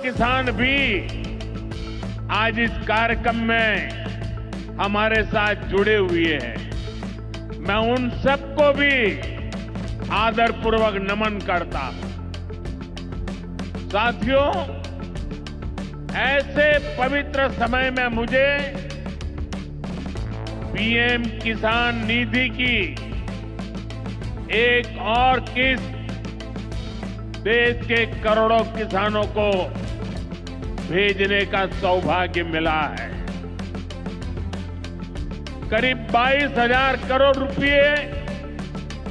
किसान भी आज इस कार्यक्रम में हमारे साथ जुड़े हुए हैं। मैं उन सबको भी आदरपूर्वक नमन करता हूं। साथियों, ऐसे पवित्र समय में मुझे पीएम किसान निधि की एक और किस्त देश के करोड़ों किसानों को भेजने का सौभाग्य मिला है। करीब 22,000 करोड़ रुपए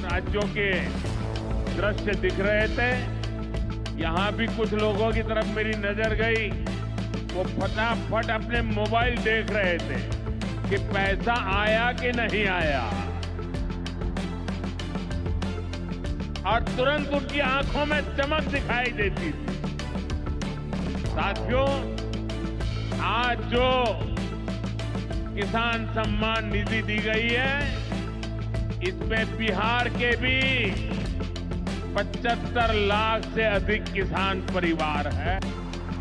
राज्यों के दृश्य दिख रहे थे। यहां भी कुछ लोगों की तरफ मेरी नजर गई, वो फटाफट अपने मोबाइल देख रहे थे कि पैसा आया कि नहीं आया, और तुरंत उनकी आंखों में चमक दिखाई देती थी। साथियों, आज जो किसान सम्मान निधि दी गई है, इसमें बिहार के भी 75 लाख से अधिक किसान परिवार है।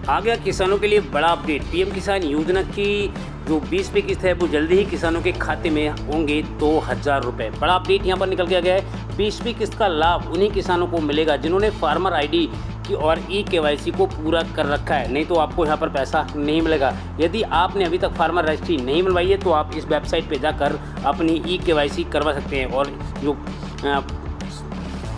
आ गया किसानों के लिए बड़ा अपडेट। पीएम किसान योजना की जो 20वीं किस्त है वो जल्दी ही किसानों के खाते में होंगे 2,000 रुपये। बड़ा अपडेट यहाँ पर निकल के आ गया है। 20वीं किस्त का लाभ उन्हीं किसानों को मिलेगा जिन्होंने फार्मर आईडी की और KYC को पूरा कर रखा है, नहीं तो आपको यहाँ पर पैसा नहीं मिलेगा। यदि आपने अभी तक फार्मर रजिस्ट्री नहीं बनवाई है तो आप इस वेबसाइट पर जाकर अपनी KYC करवा सकते हैं। और जो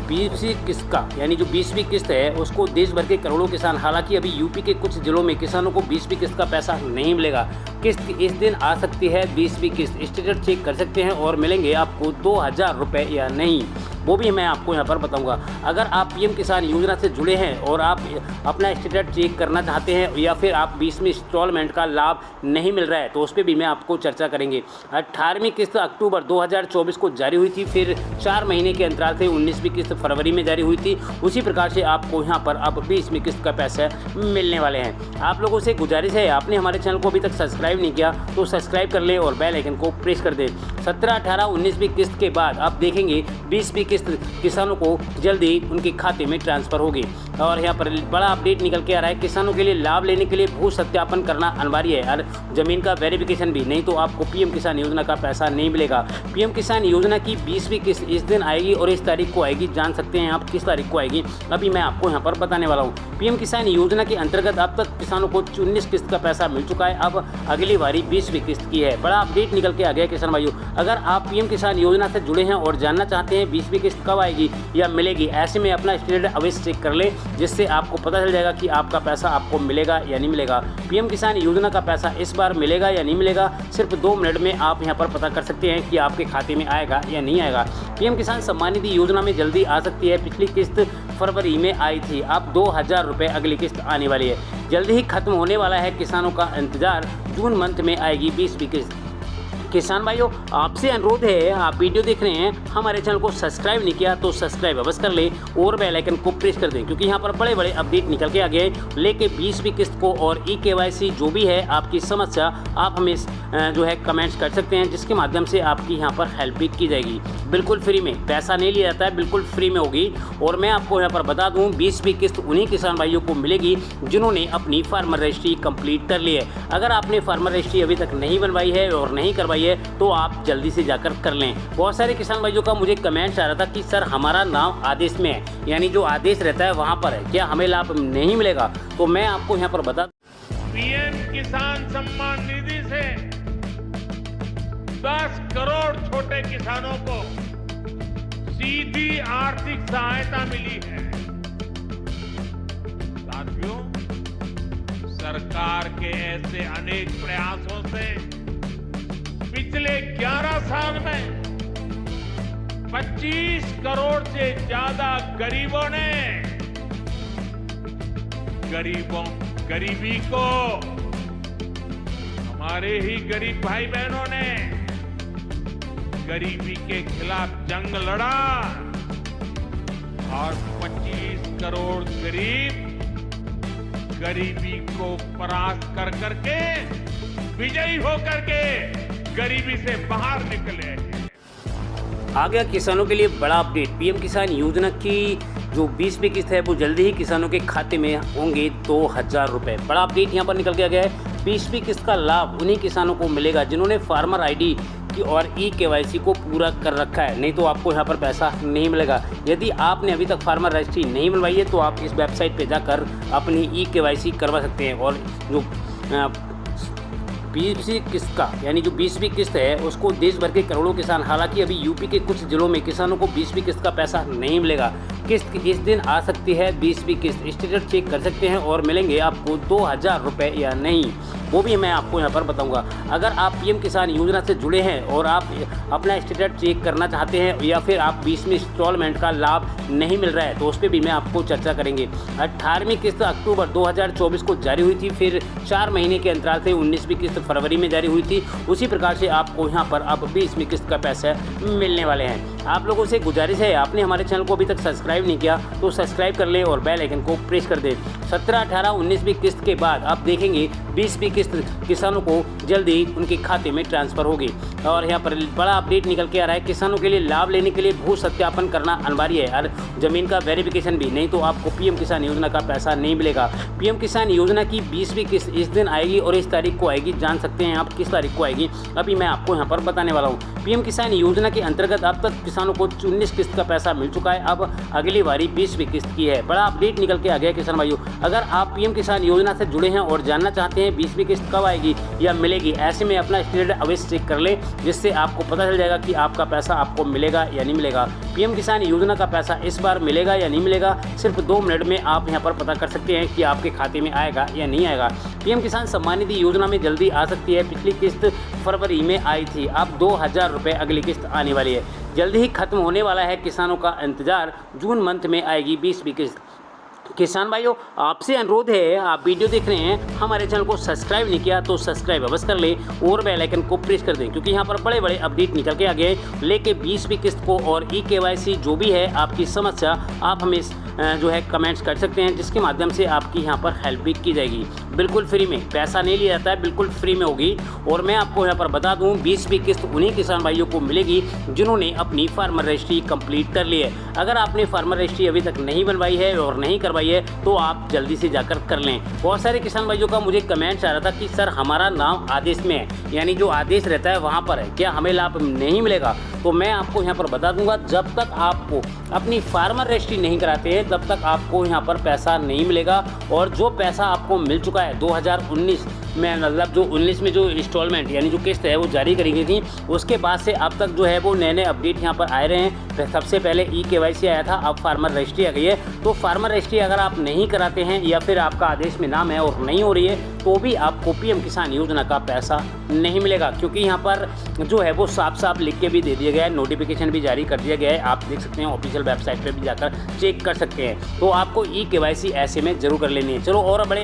20वीं किस्त का यानी जो 20वीं किस्त है उसको देश भर के करोड़ों किसान, हालांकि अभी यूपी के कुछ जिलों में किसानों को 20वीं किस्त का पैसा नहीं मिलेगा। किस्त इस दिन आ सकती है 20वीं किस्त। स्टेटस चेक कर सकते हैं और मिलेंगे आपको 2,000 रुपये या नहीं, वो भी मैं आपको यहाँ पर बताऊंगा। अगर आप पीएम किसान योजना से जुड़े हैं और आप अपना स्टेटस चेक करना चाहते हैं या फिर आप 20वीं इंस्टॉलमेंट का लाभ नहीं मिल रहा है तो उस पर भी मैं आपको चर्चा करेंगे। 18वीं किस्त अक्टूबर 2024 को जारी हुई थी, फिर 4 महीने के अंतराल से 19वीं किस्त फरवरी में जारी हुई थी। उसी प्रकार से आपको यहाँ पर अब 20वीं किस्त का पैसा मिलने वाले हैं। आप लोगों से गुजारिश है, आपने हमारे चैनल को अभी तक सब्सक्राइब नहीं किया तो सब्सक्राइब कर ले और बेल आइकन को प्रेस कर दे। 17, 18, 19वीं किस्त के बाद आप देखेंगे 20वीं किस्त किसानों को जल्दी उनके खाते में ट्रांसफर होगी। और यहाँ पर बड़ा अपडेट निकल के आ रहा है, किसानों के लिए लाभ लेने के लिए भू सत्यापन करना अनिवार्य है और जमीन का वेरिफिकेशन भी, नहीं तो आपको पीएम किसान योजना का पैसा नहीं मिलेगा। पीएम किसान योजना की 20वीं किस्त इस दिन आएगी और इस तारीख को आएगी। जान सकते हैं आप किस तारीख को आएगी, अभी मैं आपको यहाँ पर बताने वाला हूँ। पीएम किसान योजना के अंतर्गत अब तक किसानों को 19 किस्त का पैसा मिल चुका है, अब अगली बारी 20वीं किस्त की है। बड़ा अपडेट निकल के आ गया किसान भाइयों। अगर आप पीएम किसान योजना से जुड़े हैं और जानना चाहते हैं 20वीं किस्त कब आएगी या मिलेगी, ऐसे में अपना स्टेटस अवश्य चेक कर ले, जिससे आपको पता चल जाएगा कि आपका पैसा आपको मिलेगा या नहीं मिलेगा। पीएम किसान योजना का पैसा इस बार मिलेगा या नहीं मिलेगा, सिर्फ 2 मिनट में आप यहां पर पता कर सकते हैं कि आपके खाते में आएगा या नहीं आएगा। पीएम किसान सम्मान निधि योजना में जल्दी आ सकती है। पिछली किस्त फरवरी में आई थी, अब 2,000 रुपये अगली किस्त आने वाली है। जल्दी ही खत्म होने वाला है किसानों का इंतजार, जून मंथ में आएगी 20वीं किस्त। किसान भाइयों, आपसे अनुरोध है, आप वीडियो देख रहे हैं, हमारे चैनल को सब्सक्राइब नहीं किया तो सब्सक्राइब अवश्य कर ले और बेल आइकन को प्रेस कर दें, क्योंकि यहाँ पर बड़े बड़े अपडेट निकल के आ गए लेके 20वीं किस्त को और KYC जो भी है आपकी समस्या, आप हमें जो है कमेंट्स कर सकते हैं, जिसके माध्यम से आपकी यहाँ पर हेल्प भी की जाएगी। बिल्कुल फ्री में, पैसा नहीं लिया जाता है, बिल्कुल फ्री में होगी। और मैं आपको यहाँ पर बता दूँ 20वीं किस्त उन्हीं किसान भाइयों को मिलेगी जिन्होंने अपनी फार्मर रजिस्ट्री कंप्लीट कर ली है। अगर आपने फार्मर रजिस्ट्री अभी तक नहीं बनवाई है और नहीं करवाई है तो आप जल्दी से जाकर कर लें। बहुत सारे किसान भाइयों का मुझे कमेंट्स आ रहा था कि सर हमारा नाम आदेश में है, यानी जो आदेश रहता है वहाँ पर है, क्या हमें लाभ नहीं मिलेगा? तो मैं आपको यहाँ पर बता, पीएम किसान सम्मान निधि से 10 करोड़ छोटे किसानों को सीधी आर्थिक सहायता मिली है। साथियों, सरकार के ऐसे अनेक प्रयासों से पिछले 11 साल में 25 करोड़ से ज्यादा गरीबों ने गरीबी को, हमारे ही गरीब भाई बहनों ने गरीबी के खिलाफ जंग लड़ा और 25 करोड़ गरीब गरीबी को परास्त कर करके, विजयी होकर के गरीबी से बाहर निकले। आ गया किसानों के लिए बड़ा अपडेट। पीएम किसान योजना की जो 20वीं किस्त है वो जल्दी ही किसानों के खाते में होंगे 2000 रुपये। बड़ा अपडेट यहाँ पर निकल के आ गया है। 20वीं किस्त का लाभ उन्हीं किसानों को मिलेगा जिन्होंने फार्मर आईडी की और ई-केवाईसी को पूरा कर रखा है, नहीं तो आपको यहाँ पर पैसा नहीं मिलेगा। यदि आपने अभी तक फार्मर रजिस्ट्री नहीं बनवाई है तो आप इस वेबसाइट पे जाकर अपनी ई-केवाईसी करवा सकते हैं। और जो 20वीं किस्त का यानी जो 20वीं किस्त है उसको देश भर के करोड़ों किसान, हालांकि अभी यूपी के कुछ जिलों में किसानों को 20वीं किस्त का पैसा नहीं मिलेगा। किस्त इस दिन आ सकती है 20वीं किस्त, स्टेटस चेक कर सकते हैं और मिलेंगे आपको 2000 रुपये या नहीं, वो भी मैं आपको यहाँ पर बताऊंगा। अगर आप पीएम किसान योजना से जुड़े हैं और आप अपना स्टेटस चेक करना चाहते हैं या फिर आप 20वीं इंस्टॉलमेंट का लाभ नहीं मिल रहा है तो उस पर भी मैं आपको चर्चा करेंगे। 18वीं किस्त अक्टूबर 2024 को जारी हुई थी, फिर 4 महीने के अंतराल से 19वीं किस्त फरवरी में जारी हुई थी। उसी प्रकार से आपको यहाँ पर अब 20वीं किस्त का पैसा मिलने वाले हैं। आप लोगों से गुजारिश है, आपने हमारे चैनल को अभी तक सब्सक्राइब नहीं किया तो सब्सक्राइब कर लें और बेल आइकन को प्रेस कर दें। 17, 18, 19वीं किस्त के बाद आप देखेंगे 20वीं किस्त किसानों को जल्दी उनके खाते में ट्रांसफर होगी। और यहाँ पर बड़ा अपडेट निकल के आ रहा है, किसानों के लिए लाभ लेने के लिए भू सत्यापन करना अनिवार्य है और ज़मीन का वेरिफिकेशन भी, नहीं तो आपको पीएम किसान योजना का पैसा नहीं मिलेगा। पीएम किसान योजना की 20वीं किस्त इस दिन आएगी और इस तारीख को आएगी। जान सकते हैं आप किस तारीख को आएगी, अभी मैं आपको यहाँ पर बताने वाला हूँ। पीएम किसान योजना के अंतर्गत अब तक किसानों को 19 किस्त का पैसा मिल चुका है, अब अगली बारी 20वीं किस्त की है। बड़ा अपडेट निकल के आ गया किसान भाइयों। अगर आप पीएम किसान योजना से जुड़े हैं और जानना चाहते हैं 20वीं किस्त कब आएगी या मिलेगी, ऐसे में अपना स्टेटस अवश्य चेक कर लें, जिससे आपको पता चल जाएगा कि आपका पैसा आपको मिलेगा या नहीं मिलेगा। पीएम किसान योजना का पैसा इस बार मिलेगा या नहीं मिलेगा, सिर्फ 2 मिनट में आप यहाँ पर पता कर सकते हैं कि आपके खाते में आएगा या नहीं आएगा। पीएम किसान सम्मान निधि योजना में जल्दी आ सकती है। पिछली किस्त फरवरी में आई थी, अब 2000 रुपये अगली किस्त आने वाली है। जल्दी ही खत्म होने वाला है किसानों का इंतजार, जून मंथ में आएगी 20वीं किस्त। किसान भाइयों, आपसे अनुरोध है, आप वीडियो देख रहे हैं, हमारे चैनल को सब्सक्राइब नहीं किया तो सब्सक्राइब अवश्य कर लें और बेल आइकन को प्रेस कर दें, क्योंकि यहाँ पर बड़े बड़े अपडेट निकल के आ गए लेके 20वीं किस्त को और ई-केवाईसी जो भी है आपकी समस्या आप हमें जो है कमेंट्स कर सकते हैं, जिसके माध्यम से आपकी यहाँ पर हेल्प भी की जाएगी। बिल्कुल फ्री में, पैसा नहीं लिया जाता है, बिल्कुल फ्री में होगी। और मैं आपको यहाँ पर बता दूँ 20वीं किस्त उन्हीं किसान भाइयों को मिलेगी जिन्होंने अपनी फार्मर रजिस्ट्री कंप्लीट कर ली है। अगर आपने फार्मर रजिस्ट्री अभी तक नहीं बनवाई है और नहीं करवाई है तो आप जल्दी से जाकर कर लें। बहुत सारे किसान भाइयों का मुझे कमेंट्स आ रहा था कि सर हमारा नाम आदेश में है, यानी जो आदेश रहता है वहाँ पर है, क्या हमें लाभ नहीं मिलेगा? तो मैं आपको यहाँ पर बता दूंगा, जब तक आपको अपनी फार्मर रजिस्ट्री नहीं कराते हैं तब तक आपको यहाँ पर पैसा नहीं मिलेगा। और जो पैसा आपको मिल चुका है 2019 में, मतलब जो 19 में जो इंस्टॉलमेंट यानी जो किस्त है वो जारी करी गई थी, उसके बाद से अब तक जो है वो नए नए अपडेट यहाँ पर आए रहे हैं। सबसे पहले ई-केवाईसी आया था, अब फार्मर रजिस्ट्री आ गई है। तो फार्मर रजिस्ट्री अगर आप नहीं कराते हैं या फिर आपका आदेश में नाम है और नहीं हो रही है तो भी आपको पीएम किसान योजना का पैसा नहीं मिलेगा, क्योंकि यहाँ पर जो है वो साफ साफ लिख के भी दे दिया गया है, नोटिफिकेशन भी जारी कर दिया गया है। आप देख सकते हैं, ऑफिशियल वेबसाइट पर भी जाकर चेक कर सकते हैं। तो आपको ई-केवाईसी ऐसे में जरूर कर लेनी है। चलो और बड़े